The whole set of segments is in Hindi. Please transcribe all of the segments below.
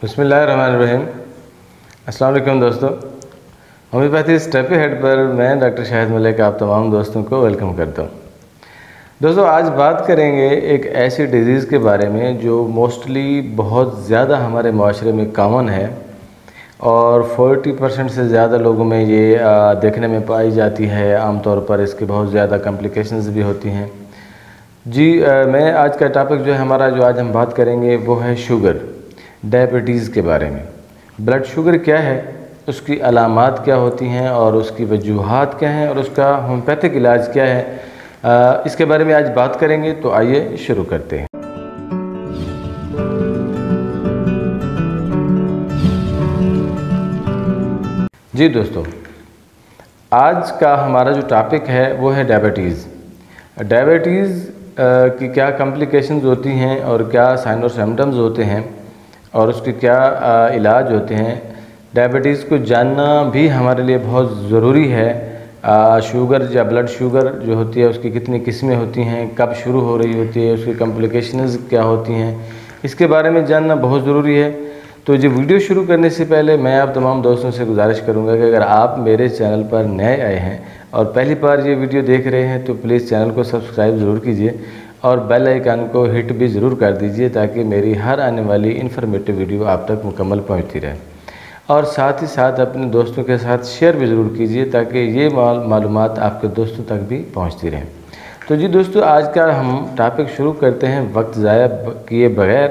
बिस्मिल्लाहिर्रहमानिर्रहीम। अस्सलाम वालेकुम दोस्तों। होम्योपैथी स्टेप हेड पर मैं डॉक्टर शाहिद मलिक आप तमाम दोस्तों को वेलकम करता हूँ। दोस्तों, आज बात करेंगे एक ऐसी डिज़ीज़ के बारे में जो मोस्टली बहुत ज़्यादा हमारे माशरे में कॉमन है और 40% से ज़्यादा लोगों में ये देखने में पाई जाती है। आमतौर पर इसकी बहुत ज़्यादा कॉम्प्लिकेशंस भी होती हैं। मैं आज का टॉपिक जो है हमारा, जो आज हम बात करेंगे वो है शुगर, डायबिटीज़ के बारे में। ब्लड शुगर क्या है, उसकी अलामात क्या होती हैं और उसकी वजूहात क्या हैं और उसका होम्योपैथिक इलाज क्या है, इसके बारे में आज बात करेंगे। तो आइए शुरू करते हैं। जी दोस्तों, आज का हमारा जो टॉपिक है वो है डायबिटीज़। डायबिटीज़ की क्या कॉम्प्लिकेशंस होती हैं और क्या साइन और सिम्टम्स होते हैं और उसके क्या इलाज होते हैं। डायबिटीज़ को जानना भी हमारे लिए बहुत ज़रूरी है। शुगर या ब्लड शुगर जो होती है उसकी कितनी किस्में होती हैं, कब शुरू हो रही होती है, उसकी कॉम्प्लिकेशंस क्या होती हैं, इसके बारे में जानना बहुत ज़रूरी है। तो ये वीडियो शुरू करने से पहले मैं आप तमाम दोस्तों से गुजारिश करूंगा कि अगर आप मेरे चैनल पर नए आए हैं और पहली बार ये वीडियो देख रहे हैं तो प्लीज़ चैनल को सब्सक्राइब ज़रूर कीजिए और बेल आइकन को हिट भी ज़रूर कर दीजिए ताकि मेरी हर आने वाली इन्फॉर्मेटिव वीडियो आप तक मुकम्मल पहुंचती रहे। और साथ ही साथ अपने दोस्तों के साथ शेयर भी ज़रूर कीजिए ताकि ये मालूमात आपके दोस्तों तक भी पहुंचती रहें। तो जी दोस्तों, आज का हम टॉपिक शुरू करते हैं वक्त ज़ाया किए बगैर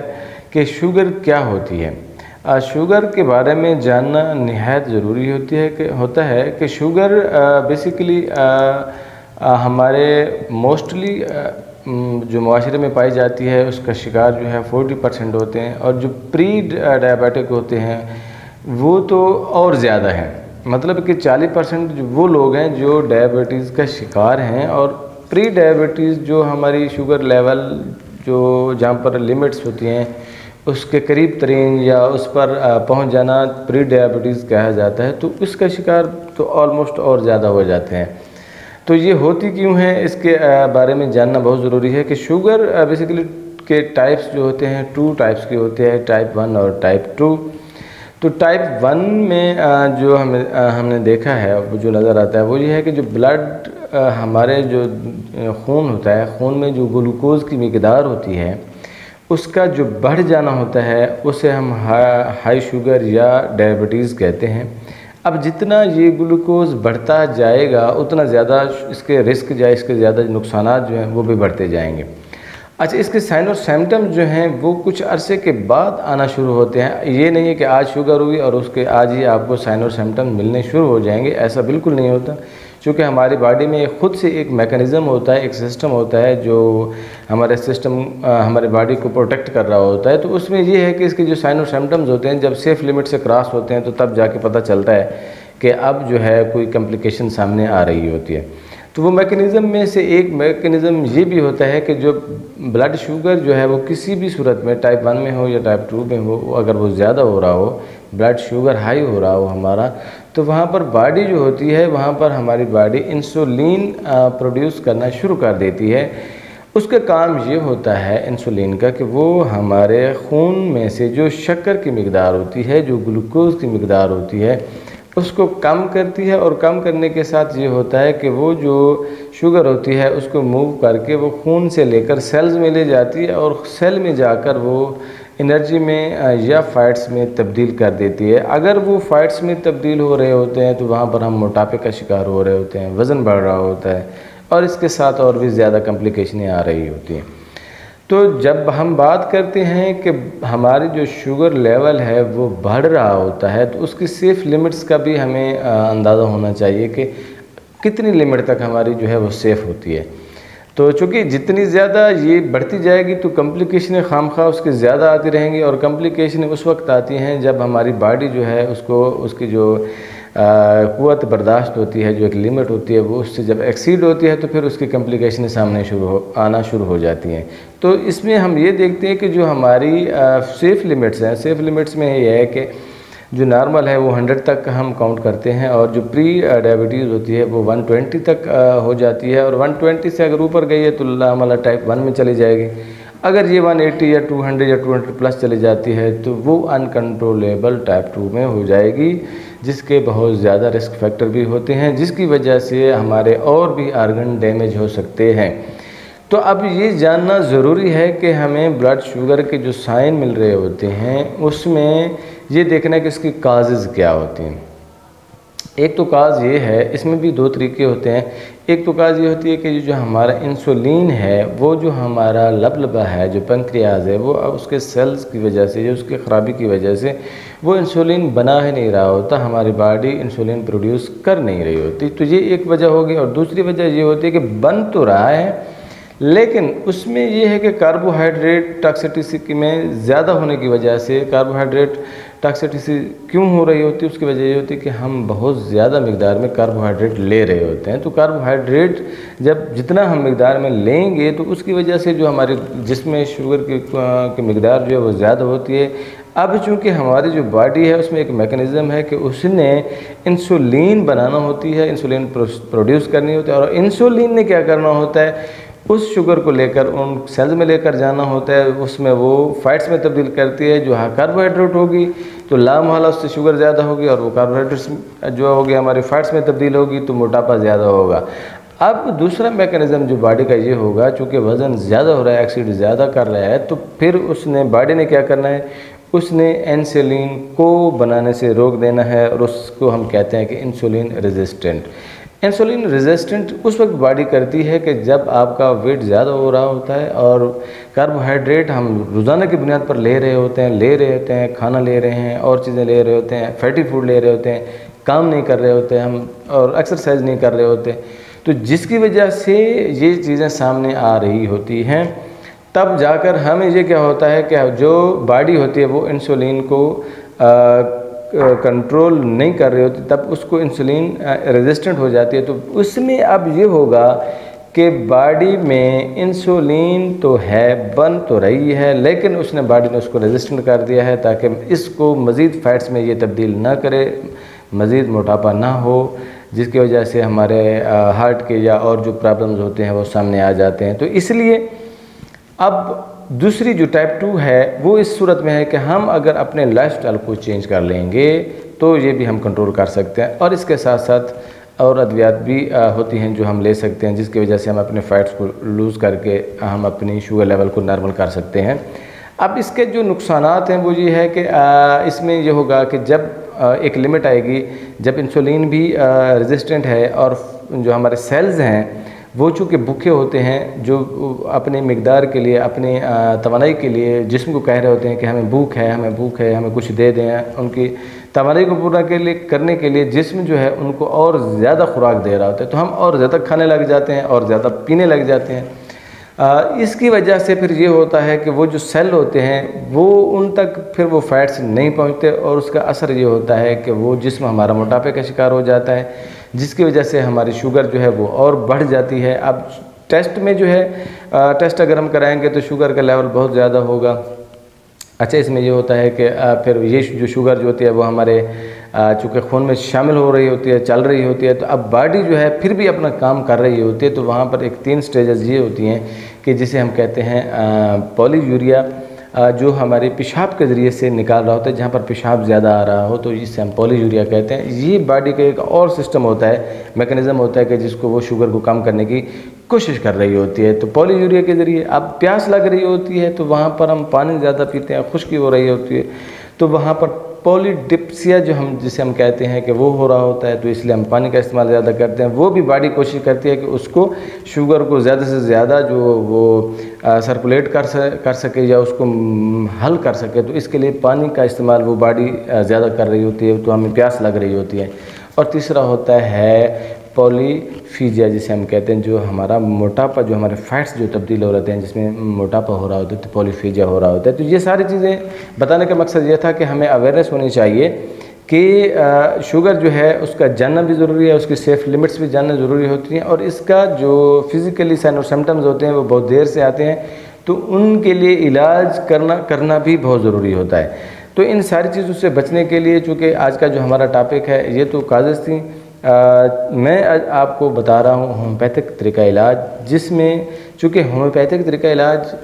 कि शुगर क्या होती है। शुगर के बारे में जानना निहायत ज़रूरी होता है कि शुगर बेसिकली हमारे मोस्टली जो माशरे में पाई जाती है उसका शिकार जो है 40% होते हैं और जो प्री डायबिटिक होते हैं वो तो और ज़्यादा है। मतलब कि 40% जो वो लोग हैं जो डायबिटीज़ का शिकार हैं और प्री डायबिटीज़ जो हमारी शुगर लेवल जो जहाँ पर लिमिट्स होती हैं उसके करीब तरीन या उस पर पहुंच जाना प्री डायबिटीज़ कहा जाता है, तो इसका शिकार तो ऑलमोस्ट और ज़्यादा हो जाते हैं। तो ये होती क्यों है, इसके बारे में जानना बहुत ज़रूरी है कि शुगर बेसिकली के टाइप्स जो होते हैं 2 टाइप्स के होते हैं, टाइप 1 और टाइप 2। तो टाइप 1 में जो हमने देखा है वो जो नज़र आता है वो ये है कि जो ब्लड हमारे जो खून होता है, खून में जो ग्लूकोज़ की मिकदार होती है उसका जो बढ़ जाना होता है उसे हम हाई शुगर या डायबिटीज़ कहते हैं। अब जितना ये ग्लूकोज़ बढ़ता जाएगा उतना ज़्यादा इसके रिस्क या इसके ज़्यादा नुकसानात जो हैं वो भी बढ़ते जाएंगे। अच्छा, इसके साइन और सिम्टम्स जो हैं वो कुछ अरसे के बाद आना शुरू होते हैं। ये नहीं है कि आज शुगर हुई और उसके आज ही आपको साइन और सिम्टम्स मिलने शुरू हो जाएंगे, ऐसा बिल्कुल नहीं होता। क्योंकि हमारी बॉडी में खुद से एक मैकेनिज़्म होता है, एक सिस्टम होता है जो हमारे हमारे बॉडी को प्रोटेक्ट कर रहा होता है। तो उसमें ये है कि इसके जो साइन और सिम्टम्स होते हैं जब सेफ लिमिट से क्रॉस होते हैं तो तब जाके पता चलता है कि अब जो है कोई कॉम्प्लिकेशन सामने आ रही होती है। तो वो मैकेनिज़्म में से एक मैकेनिज़्म ये भी होता है कि जो ब्लड शुगर जो है वो किसी भी सूरत में टाइप 1 में हो या टाइप 2 में हो, अगर वो ज़्यादा हो रहा हो, ब्लड शुगर हाई हो रहा हो हमारा, तो वहाँ पर बॉडी जो होती है वहाँ पर हमारी बॉडी इंसुलिन प्रोड्यूस करना शुरू कर देती है। उसका काम ये होता है इंसुलिन का कि वो हमारे खून में से जो शक्कर की मिकदार होती है, जो ग्लूकोज़ की मिकदार होती है, उसको कम करती है। और कम करने के साथ ये होता है कि वो जो शुगर होती है उसको मूव करके वो खून से लेकर सेल्स में ले जाती है और सेल में जाकर वो एनर्जी में या फैट्स में तब्दील कर देती है। अगर वो फैट्स में तब्दील हो रहे होते हैं तो वहाँ पर हम मोटापे का शिकार हो रहे होते हैं, वज़न बढ़ रहा होता है और इसके साथ और भी ज़्यादा कॉम्प्लिकेशनें आ रही होती हैं। तो जब हम बात करते हैं कि हमारी जो शुगर लेवल है वो बढ़ रहा होता है तो उसकी सेफ़ लिमिट्स का भी हमें अंदाज़ा होना चाहिए कि कितनी लिमिट तक हमारी जो है वो सेफ़ होती है। तो चूँकि जितनी ज़्यादा ये बढ़ती जाएगी तो कॉम्प्लिकेशनें खामखा उसकी ज़्यादा आती रहेंगी और कॉम्प्लिकेशनें उस वक्त आती हैं जब हमारी बॉडी जो है उसकी जो क़ुव्वत बर्दाश्त होती है, जो एक लिमिट होती है, वो उससे जब एक्सीड होती है तो फिर उसकी कॉम्प्लिकेशनें सामने आना शुरू हो जाती हैं। तो इसमें हम ये देखते हैं कि जो हमारी सेफ़ लिमिट्स हैं, सेफ़ लिमिट्स में ये है कि जो नॉर्मल है वो 100 तक हम काउंट करते हैं और जो प्री डायबिटीज़ होती है वो 120 तक हो जाती है और 120 से अगर ऊपर गई है तो मामला टाइप 1 में चली जाएगी अगर ये 180 या 200 या 200 प्लस चली जाती है तो वो अनकंट्रोलेबल टाइप 2 में हो जाएगी, जिसके बहुत ज़्यादा रिस्क फैक्टर भी होते हैं, जिसकी वजह से हमारे और भी आर्गन डैमेज हो सकते हैं। तो अब ये जानना ज़रूरी है कि हमें ब्लड शुगर के जो साइन मिल रहे होते हैं उसमें ये देखना है कि इसकी काजेज़ क्या होती हैं। एक तो काज ये है, इसमें भी दो तरीके होते हैं। एक तो काज ये होती है कि जो हमारा इंसुलिन है, वो जो हमारा लबलबा है, जो पैंक्रियाज है, वो उसके सेल्स की वजह से, जो उसकी ख़राबी की वजह से वो इंसुलिन बना ही नहीं रहा होता, हमारी बॉडी इंसुलिन प्रोड्यूस कर नहीं रही होती। तो ये एक वजह होगी। और दूसरी वजह ये होती है कि बन तो रहा है लेकिन उसमें ये है कि कार्बोहाइड्रेट टॉक्सिसिटी में ज़्यादा होने की वजह से, कार्बोहाइड्रेट टॉक्सिसिटी क्यों हो रही होती है, उसकी वजह ये होती है कि हम बहुत ज़्यादा मिकदार में कार्बोहाइड्रेट ले रहे होते हैं। तो कार्बोहाइड्रेट जब जितना हम मिकदार में लेंगे तो उसकी वजह से जो हमारे जिस्म में शुगर की मिकदार जो है वो ज़्यादा होती है। अब चूँकि हमारी जो बॉडी है उसमें एक मैकेनिज़्म है कि उसने इंसुलिन बनाना होती है, इंसुलिन प्रोड्यूस करनी होती है, और इंसुलिन ने क्या करना होता है, उस शुगर को लेकर उन सेल्स में लेकर जाना होता है, उसमें वो फैट्स में तब्दील करती है। जो कार्बोहाइड्रेट होगी तो लामहला उससे शुगर ज़्यादा होगी, और वो कार्बोहाइड्रेट्स जो होगी हमारे फैट्स में तब्दील होगी तो मोटापा ज़्यादा होगा। अब दूसरा मैकेनिज़्म जो बॉडी का ये होगा, चूँकि वज़न ज़्यादा हो रहा है, एक्सीड ज़्यादा कर रहा है, तो फिर उसने बॉडी ने क्या करना है, उसने इंसुलिन को बनाने से रोक देना है, और उसको हम कहते हैं कि इंसुलिन रेजिस्टेंट। इंसुलिन रेजिस्टेंट उस वक्त बॉडी करती है कि जब आपका वेट ज़्यादा हो रहा होता है और कार्बोहाइड्रेट हम रोज़ाना की बुनियाद पर ले रहे होते हैं, खाना ले रहे हैं, और चीज़ें ले रहे होते हैं, फैटी फूड ले रहे होते हैं, काम नहीं कर रहे होते हम, और एक्सरसाइज नहीं कर रहे होते, तो जिसकी वजह से ये चीज़ें सामने आ रही होती हैं। तब जाकर हमें ये क्या होता है कि जो बॉडी होती है वो इंसुलिन को कंट्रोल नहीं कर रही होती, तब उसको इंसुलिन रेजिस्टेंट हो जाती है। तो उसमें अब ये होगा कि बॉडी में इंसुलिन तो है, बन तो रही है, लेकिन उसने बॉडी ने उसको रेजिस्टेंट कर दिया है ताकि इसको मज़ीद फैट्स में ये तब्दील ना करे, मज़ीद मोटापा ना हो, जिसकी वजह से हमारे हार्ट के या और जो प्रॉब्लम्स होते हैं वो सामने आ जाते हैं। तो इसलिए अब दूसरी जो टाइप 2 है वो इस सूरत में है कि हम अगर अपने लाइफस्टाइल को चेंज कर लेंगे तो ये भी हम कंट्रोल कर सकते हैं, और इसके साथ साथ और अद्वियात भी होती हैं जो हम ले सकते हैं, जिसकी वजह से हम अपने फैट्स को लूज़ करके हम अपनी शुगर लेवल को नॉर्मल कर सकते हैं। अब इसके जो नुकसानात हैं वो ये है कि इसमें ये होगा कि जब एक लिमिट आएगी, जब इंसुलिन भी रेजिस्टेंट है और जो हमारे सेल्स हैं वो चूँकि भूखे होते हैं, जो अपने मिकदार के लिए, अपनी तवानाई के लिए जिस्म को कह रहे होते हैं कि हमें भूख है, हमें कुछ दे दें, उनकी तवानाई को पूरा करने के लिए जिस्म जो है उनको और ज़्यादा खुराक दे रहा होता है, तो हम और ज़्यादा खाने लग जाते हैं और ज़्यादा पीने लग जाते हैं। इसकी वजह से फिर ये होता है कि वो जो सेल होते हैं वो उन तक फिर वो फैट्स नहीं पहुँचते, और उसका असर ये होता है कि वो जिस्म हमारा मोटापे का शिकार हो जाता है, जिसकी वजह से हमारी शुगर जो है वो और बढ़ जाती है। अब टेस्ट में जो है टेस्ट अगर हम कराएंगे तो शुगर का लेवल बहुत ज़्यादा होगा। अच्छा, इसमें ये होता है कि फिर ये जो शुगर जो होती है वो हमारे चूँकि खून में शामिल हो रही होती है, चल रही होती है, तो अब बॉडी जो है फिर भी अपना काम कर रही होती है। तो वहाँ पर एक 3 स्टेजेस ये होती हैं कि जिसे हम कहते हैं पॉलीयूरिया, जो हमारे पेशाब के ज़रिए से निकाल रहा होता है, जहाँ पर पेशाब ज़्यादा आ रहा हो तो जिसे हम पॉलीयूरिया कहते हैं। ये बॉडी का एक और सिस्टम होता है, मैकेनिज़्म होता है कि जिसको वो शुगर को कम करने की कोशिश कर रही होती है। तो पॉलीयूरिया के ज़रिए अब प्यास लग रही होती है तो वहाँ पर हम पानी ज़्यादा पीते हैं, खुश्की हो रही होती है, तो वहाँ पर पॉलीडिप्सिया जिसे हम कहते हैं कि वो हो रहा होता है, तो इसलिए हम पानी का इस्तेमाल ज़्यादा करते हैं। वो भी बॉडी कोशिश करती है कि उसको शुगर को ज़्यादा से ज़्यादा जो वो सर्कुलेट कर सके या उसको हल कर सके, तो इसके लिए पानी का इस्तेमाल वो बॉडी ज़्यादा कर रही होती है, तो हमें प्यास लग रही होती है। और तीसरा होता है पॉलीफीजिया, जिसे हम कहते हैं जो हमारा मोटापा, जो हमारे फैट्स जो तब्दील हो रहे हैं, जिसमें मोटापा हो रहा होता है, तो पॉलीफीजिया हो रहा होता है। तो ये सारी चीज़ें बताने का मकसद ये था कि हमें अवेयरनेस होनी चाहिए कि शुगर जो है उसका जानना भी ज़रूरी है, उसकी सेफ लिमिट्स भी जानना ज़रूरी होती हैं, और इसका जो फिज़िकली साइन और सिम्टम्स होते हैं वो बहुत देर से आते हैं, तो उनके लिए इलाज करना भी बहुत ज़रूरी होता है। तो इन सारी चीज़ों से बचने के लिए, चूँकि आज का जो हमारा टॉपिक है ये तो काजेज़ थी, मैं आज आपको बता रहा हूँ होम्योपैथिक तरीका इलाज, जिसमें चूँकि होम्योपैथिक तरीका इलाज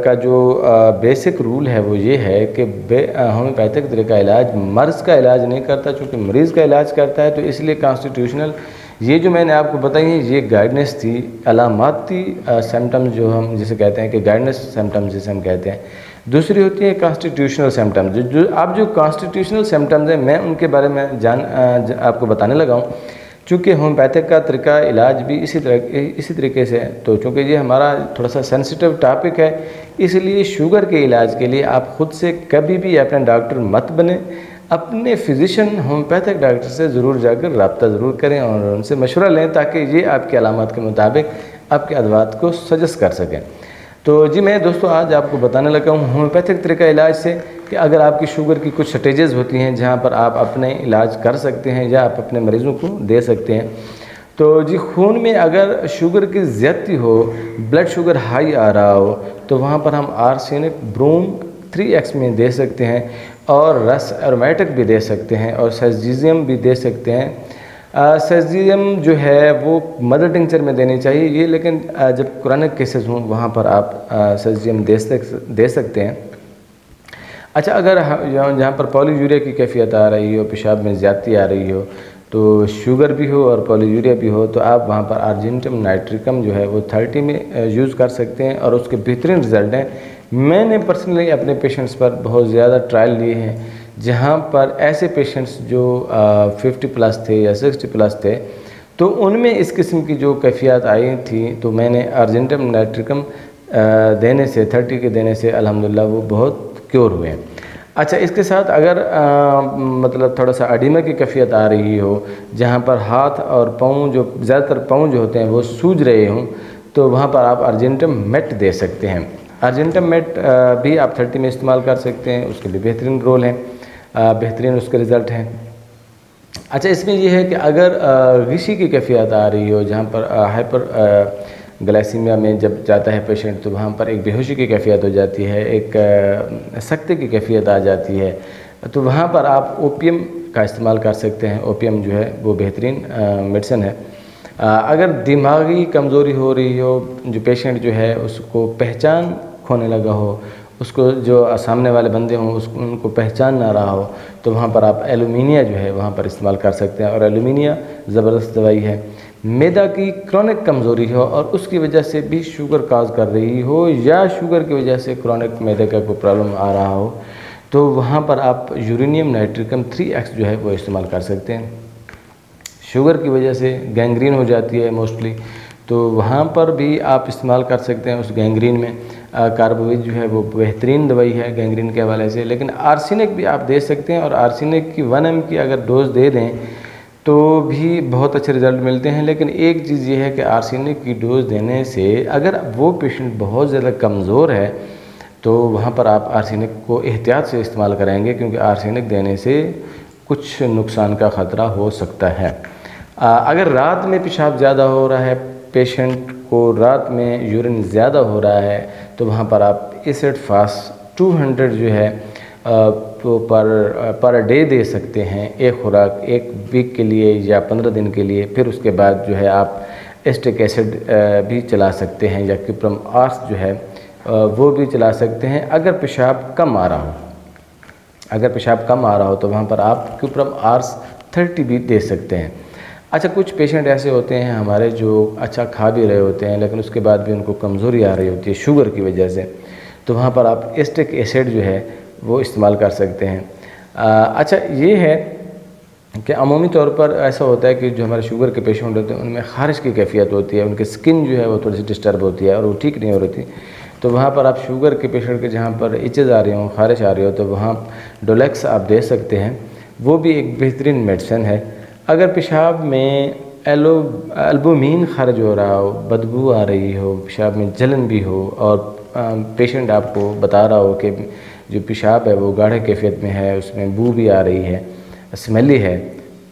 का जो बेसिक रूल है वो ये है कि होम्योपैथिक तरीका इलाज मर्ज़ का इलाज नहीं करता, चूँकि मरीज़ का इलाज करता है। तो इसलिए कॉन्स्टिट्यूशनल ये जो मैंने आपको बताई है ये गाइडेंस थी, अलामाती सिम्टम्स जो हम जिसे कहते हैं कि गाइडेंस सिम्टम्स जिसे हम कहते हैं। दूसरी होती है कॉन्स्टिट्यूशनल सिम्टम्स, जो कॉन्स्टिट्यूशनल सिम्टम्स हैं मैं उनके बारे में आपको बताने लगा हूँ। चूँकि होम्योपैथिक का तरीका इलाज भी इसी तरीके से है, तो चूँकि ये हमारा थोड़ा सा सेंसिटिव टॉपिक है, इसलिए शुगर के इलाज के लिए आप ख़ुद से कभी भी अपने डॉक्टर मत बने। अपने फिजिशियन होम्योपैथिक डॉक्टर से ज़रूर जाकर रब्ता ज़रूर करें और उनसे मशवरा लें, ताकि ये आपकी अलामत के मुताबिक आपके अदवात को सजेस्ट कर सकें। तो जी मैं दोस्तों आज आपको बताने लगा हूँ होम्योपैथिक तरीका इलाज से कि अगर आपकी शुगर की कुछ स्टेजेस होती हैं जहाँ पर आप अपने इलाज कर सकते हैं या आप अपने मरीज़ों को दे सकते हैं। तो जी खून में अगर शुगर की ज़्यादती हो, ब्लड शुगर हाई आ रहा हो, तो वहाँ पर हम आर्सेनिक ब्रोम 3x में दे सकते हैं, और रस एरोमेटिक भी दे सकते हैं, और सेजीजियम भी दे सकते हैं। सेजीजियम जो है वो मदर टिंचर में देनी चाहिए ये, लेकिन जब क्रॉनिक केसेस हों वहाँ पर आप सेजीजियम दे सकते हैं। अच्छा, अगर जहाँ पर पॉलीयूरिया की कैफियत आ रही हो, पेशाब में ज़्यादती आ रही हो, तो शुगर भी हो और पॉलीयूरिया भी हो, तो आप वहाँ पर अर्जेंटम नाइट्रिकम जो है वो 30 में यूज़ कर सकते हैं और उसके बेहतरीन रिज़ल्ट हैं। मैंने पर्सनली अपने पेशेंट्स पर बहुत ज़्यादा ट्रायल लिए हैं, जहाँ पर ऐसे पेशेंट्स जो 50 प्लस थे या 60 प्लस थे, तो उनमें इस किस्म की जो कैफियत आई थी, तो मैंने अर्जेंटम नाइट्रिकम देने से 30 के देने से अल्हम्दुलिल्लाह वो बहुत क्योर हुए हैं। अच्छा, इसके साथ अगर मतलब थोड़ा सा एडिमा की कैफियत आ रही हो, जहाँ पर हाथ और पाँव जो ज़्यादातर पाँव जो होते हैं वो सूज रहे हों, तो वहाँ पर आप अर्जेंटम मेट दे सकते हैं। अर्जेंटम मेट भी आप 30 में इस्तेमाल कर सकते हैं, उसके भी बेहतरीन रोल हैं, बेहतरीन उसके रिज़ल्ट हैं। अच्छा, इसमें यह है कि अगर गिशी की कैफियत आ रही हो, जहाँ पर हाइपर ग्लाइसीमिया में जब जाता है पेशेंट, तो वहाँ पर एक बेहोशी की कैफियत हो जाती है, एक सख्ती की कैफियत आ जाती है, तो वहाँ पर आप ओपियम का इस्तेमाल कर सकते हैं। ओपियम जो है वो बेहतरीन मेडिसिन है। अगर दिमागी कमज़ोरी हो रही हो, जो पेशेंट जो है उसको पहचान खोने लगा हो, उसको जो सामने वाले बंदे हों उसको उनको पहचान ना रहा हो, तो वहाँ पर आप एलुमिनिया जो है वहाँ पर इस्तेमाल कर सकते हैं। और एलुमिनिया ज़बरदस्त दवाई है। मैदा की क्रॉनिक कमज़ोरी हो और उसकी वजह से भी शुगर काज कर रही हो, या शुगर की वजह से क्रॉनिक मैदे का कोई प्रॉब्लम आ रहा हो, तो वहाँ पर आप यूरेनियम नाइट्रिकम 3x जो है वो इस्तेमाल कर सकते हैं। शुगर की वजह से गैंग्रीन हो जाती है मोस्टली, तो वहाँ पर भी आप इस्तेमाल कर सकते हैं। उस गैंग्रीन में कार्बोवेज जो है वो बेहतरीन दवाई है गैंग्रीन के हवाले से। लेकिन आर्सेनिक भी आप दे सकते हैं, और आर्सेनिक की 1 mg की अगर डोज दे दें तो भी बहुत अच्छे रिज़ल्ट मिलते हैं। लेकिन एक चीज़ ये है कि आर्सेनिक की डोज़ देने से अगर वो पेशेंट बहुत ज़्यादा कमज़ोर है, तो वहाँ पर आप आर्सेनिक को एहतियात से इस्तेमाल करेंगे, क्योंकि आर्सेनिक देने से कुछ नुकसान का ख़तरा हो सकता है। अगर रात में पेशाब ज़्यादा हो रहा है, पेशेंट को रात में यूरिन ज़्यादा हो रहा है, तो वहाँ पर आप एसिड फास्ट 200 जो है तो पर डे दे सकते हैं, एक खुराक 1 वीक के लिए या 15 दिन के लिए। फिर उसके बाद जो है आप एस्टिक एसिड भी चला सकते हैं, या क्यूप्रम आर्स जो है वो भी चला सकते हैं। अगर पेशाब कम आ रहा हो तो वहाँ पर आप क्यूप्रम आर्स 30 भी दे सकते हैं। अच्छा, कुछ पेशेंट ऐसे होते हैं हमारे जो अच्छा खा भी रहे होते हैं, लेकिन उसके बाद भी उनको कमज़ोरी आ रही होती है शुगर की वजह से, तो वहाँ पर आप एस्टिक एसिड जो है वो इस्तेमाल कर सकते हैं। अच्छा, ये है कि अमूमी तौर पर ऐसा होता है कि जो हमारे शुगर के पेशेंट होते हैं उनमें ख़ारिश की कैफियत होती है, उनकी स्किन जो है वो थोड़ी सी डिस्टर्ब होती है और वो ठीक नहीं हो रही थी। तो वहाँ पर आप शुगर के पेशेंट के जहाँ पर इचेज़ आ रही हों, ख़ारिश आ रही हो, तो वहाँ डोलेक्स आप दे सकते हैं, वो भी एक बेहतरीन मेडिसिन है। अगर पेशाब में एल्बुमिन खारिज हो रहा हो, बदबू आ रही हो, पेशाब में जलन भी हो, और पेशेंट आपको बता रहा हो कि जो पेशाब है वो गाढ़े कैफियत में है, उसमें बू भी आ रही है, स्मेली है,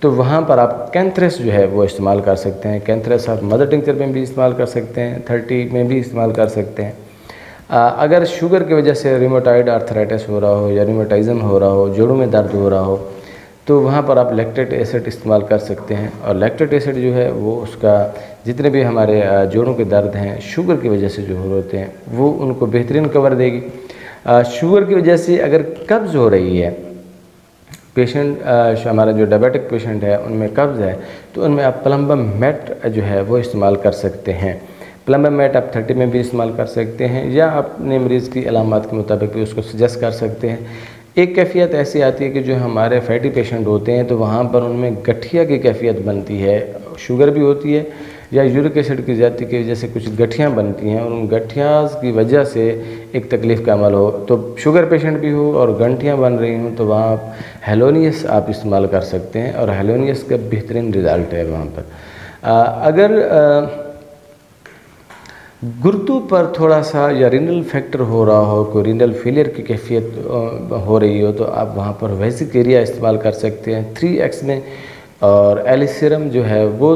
तो वहाँ पर आप कैंथ्रेस जो है वो इस्तेमाल कर सकते हैं। कैंथ्रेस आप मदर टिंचर में भी इस्तेमाल कर सकते हैं, 30 में भी इस्तेमाल कर सकते हैं। अगर शुगर की वजह से रिमोटाइड आर्थराइटिस हो रहा हो या रिमोटाइज़म हो रहा हो, जोड़ों में दर्द हो रहा हो, तो वहाँ पर आप लैक्टिक एसिड इस्तेमाल कर सकते हैं। और लैक्टिक एसिड जो है वो उसका जितने भी हमारे जोड़ों के दर्द हैं शुगर की वजह से जो होते हैं वो उनको बेहतरीन कवर देगी। शुगर की वजह से अगर कब्ज़ हो रही है, पेशेंट हमारा जो डायबिटिक पेशेंट है उनमें कब्ज़ है, तो उनमें आप प्लम्बम मेट जो है वो इस्तेमाल कर सकते हैं। प्लम्बम मेट आप 30 में भी इस्तेमाल कर सकते हैं या अपने मरीज़ की अलामात के मुताबिक भी उसको सजेस्ट कर सकते हैं। एक कैफियत ऐसी आती है कि जो हमारे फैटी पेशेंट होते हैं तो वहाँ पर उनमें गठिया की कैफियत बनती है, शुगर भी होती है या यूरिक एसिड की ज़्यादती की वजह से कुछ गठियाँ बनती हैं और उन गठियाँ की वजह से एक तकलीफ़ का अमल हो, तो शुगर पेशेंट भी हो और गठियाँ बन रही हों तो वहाँ आप हेलोनियस आप इस्तेमाल कर सकते हैं और हेलोनियस का बेहतरीन रिज़ल्ट है वहाँ पर। अगर गुर्दों पर थोड़ा सा या रीनल फैक्टर हो रहा हो, कोई रीनल फेलियर की कैफियत हो रही हो, तो आप वहाँ पर वेसिकेरिया इस्तेमाल कर सकते हैं 3x में, और एलिसिरम जो है वो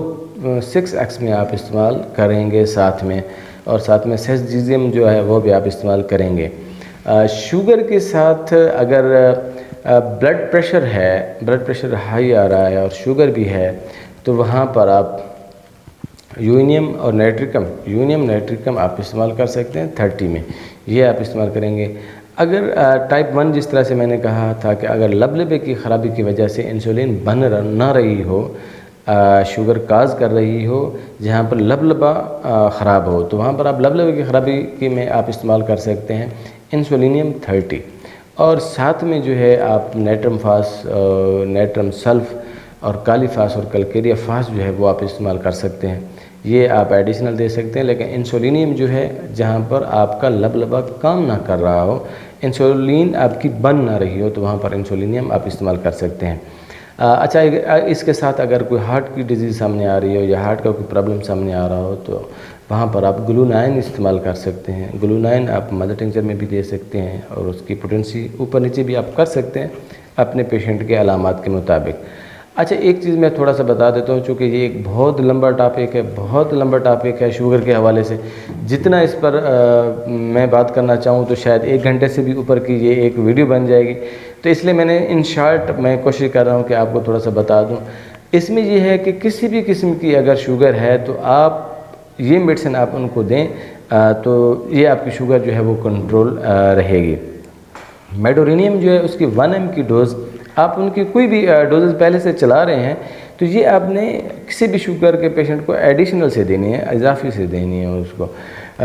6x में आप इस्तेमाल करेंगे साथ में, और साथ में सेसजीजियम जो है वो भी आप इस्तेमाल करेंगे। शुगर के साथ अगर ब्लड प्रेशर हाई आ रहा है और शुगर भी है, तो वहाँ पर आप यूनियम नाइट्रिकम आप इस्तेमाल कर सकते हैं 30 में, ये आप इस्तेमाल करेंगे। अगर टाइप 1 जिस तरह से मैंने कहा था कि अगर लबलबे की ख़राबी की वजह से इंसुलिन बन ना रही हो, शुगर काज कर रही हो, जहाँ पर लबलबा ख़राब हो, तो वहाँ पर आप लबलबे की ख़राबी की में आप इस्तेमाल कर सकते हैं इंसुलिनियम 30। और साथ में जो है आप नेट्रम फास, नेट्रम सल्फ और काली फास और कलकेरिया फास जो है वो आप इस्तेमाल कर सकते हैं, ये आप एडिशनल दे सकते हैं। लेकिन इंसुलिनियम जो है जहाँ पर आपका लबलबा काम ना कर रहा हो, इंसुलिन आपकी बन ना रही हो, तो वहाँ पर इंसुलिनियम आप इस्तेमाल कर सकते हैं। अच्छा, इसके साथ अगर कोई हार्ट की डिजीज़ सामने आ रही हो या हार्ट का कोई प्रॉब्लम सामने आ रहा हो, तो वहाँ पर आप ग्लूनाइन इस्तेमाल कर सकते हैं। ग्लूनाइन आप मदर टिंचर में भी दे सकते हैं और उसकी पोटेंसी ऊपर नीचे भी आप कर सकते हैं अपने पेशेंट के अलामात के मुताबिक। अच्छा, एक चीज़ मैं थोड़ा सा बता देता हूँ, चूँकि ये एक बहुत लंबा टॉपिक है शुगर के हवाले से। जितना इस पर मैं बात करना चाहूँ तो शायद 1 घंटे से भी ऊपर की ये एक वीडियो बन जाएगी, तो इसलिए मैंने इन शॉर्ट मैं कोशिश कर रहा हूँ कि आपको थोड़ा सा बता दूँ। इसमें ये है कि किसी भी किस्म की अगर शुगर है तो आप ये मेडिसिन आप उनको दें, तो ये आपकी शुगर जो है वो कंट्रोल रहेगी। मेडोरिनियम जो है उसकी 1 mg की डोज़ आप उनकी कोई भी डोजेज़ पहले से चला रहे हैं, तो ये आपने किसी भी शुगर के पेशेंट को एडिशनल से देनी है, इजाफी से देनी है उसको।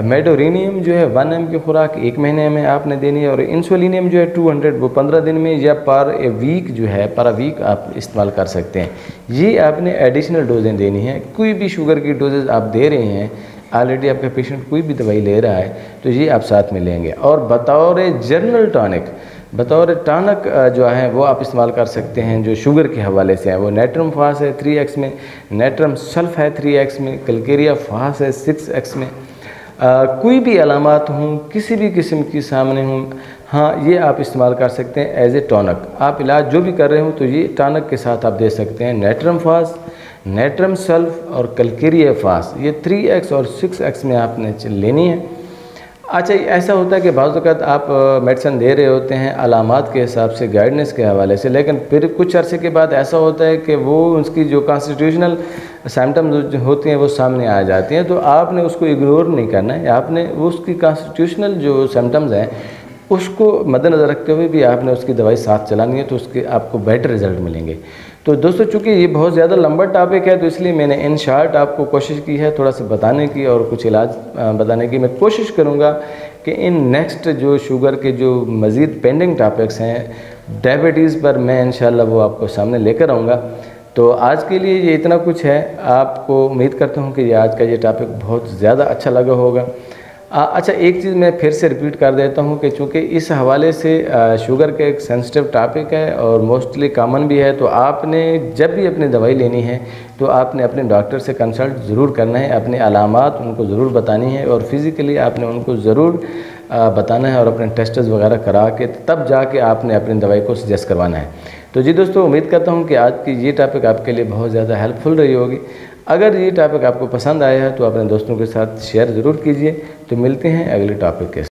मेडोरिनियम जो है 1 mg की खुराक 1 महीने में आपने देनी है, और इंसुलिनियम जो है 200 वो 15 दिन में या पर वीक जो है पर वीक आप इस्तेमाल कर सकते हैं। ये आपने एडिशनल डोजें देनी है। कोई भी शुगर की डोजेज़ आप दे रहे हैं, ऑलरेडी आपका पेशेंट कोई भी दवाई ले रहा है, तो ये आप साथ में लेंगे। और बतौर टॉनिक जो है वो आप इस्तेमाल कर सकते हैं जो शुगर के हवाले से है। वो नेट्रम फास है 3x में, नेट्रम सल्फ है 3x में, कलकेरिया फास है 6x में। कोई भी अलामात हों, किसी भी किस्म की सामने हों, हाँ, ये आप इस्तेमाल कर सकते हैं एज ए टॉनिक। आप इलाज जो भी कर रहे हो तो ये टॉनिक के साथ आप दे सकते हैं। नेट्रम फास, नेट्रम सल्फ और कलकेरिया फास, ये 3x और 6x में आपने लेनी है। अच्छा, ऐसा होता है कि बाज़ वक़्त आप मेडिसिन दे रहे होते हैं अलामात के हिसाब से, गाइडेंस के हवाले से, लेकिन फिर कुछ अरसे के बाद ऐसा होता है कि वो उसकी जो कॉन्स्टिट्यूशनल सिम्टम्स जो होती हैं वो सामने आ जाती हैं, तो आपने उसको इग्नोर नहीं करना है। आपने उसकी कॉन्स्टिट्यूशनल जो सिम्टम्स हैं उसको मद्देनज़र रखते हुए भी आपने उसकी दवाई साथ चलानी है, तो उसके आपको बेटर रिज़ल्ट मिलेंगे। तो दोस्तों, चूँकि ये बहुत ज़्यादा लंबा टॉपिक है, तो इसलिए मैंने इन शॉर्ट आपको कोशिश की है थोड़ा सा बताने की और कुछ इलाज बताने की। मैं कोशिश करूँगा कि इन नेक्स्ट जो शुगर के जो मज़ीद पेंडिंग टॉपिक्स हैं डायबिटीज़ पर, मैं इंशाल्लाह वो आपको सामने लेकर आऊँगा। तो आज के लिए ये इतना कुछ है। आपको उम्मीद करता हूँ कि ये आज का ये टॉपिक बहुत ज़्यादा अच्छा लगा होगा। अच्छा, एक चीज़ मैं फिर से रिपीट कर देता हूँ कि चूँकि इस हवाले से शुगर का एक सेंसिटिव टॉपिक है और मोस्टली कॉमन भी है, तो आपने जब भी अपनी दवाई लेनी है तो आपने अपने डॉक्टर से कंसल्ट ज़रूर करना है, अपने अलामात उनको ज़रूर बतानी है और फिज़िकली आपने उनको ज़रूर बताना है और अपने टेस्ट्स वगैरह करा के तब जाके आपने अपनी दवाई को सजेस्ट करवाना है। तो जी दोस्तों, उम्मीद करता हूँ कि आज की ये टॉपिक आपके लिए बहुत ज़्यादा हेल्पफुल रही होगी। अगर ये टॉपिक आपको पसंद आया है तो अपने दोस्तों के साथ शेयर ज़रूर कीजिए। तो मिलते हैं अगले टॉपिक के साथ।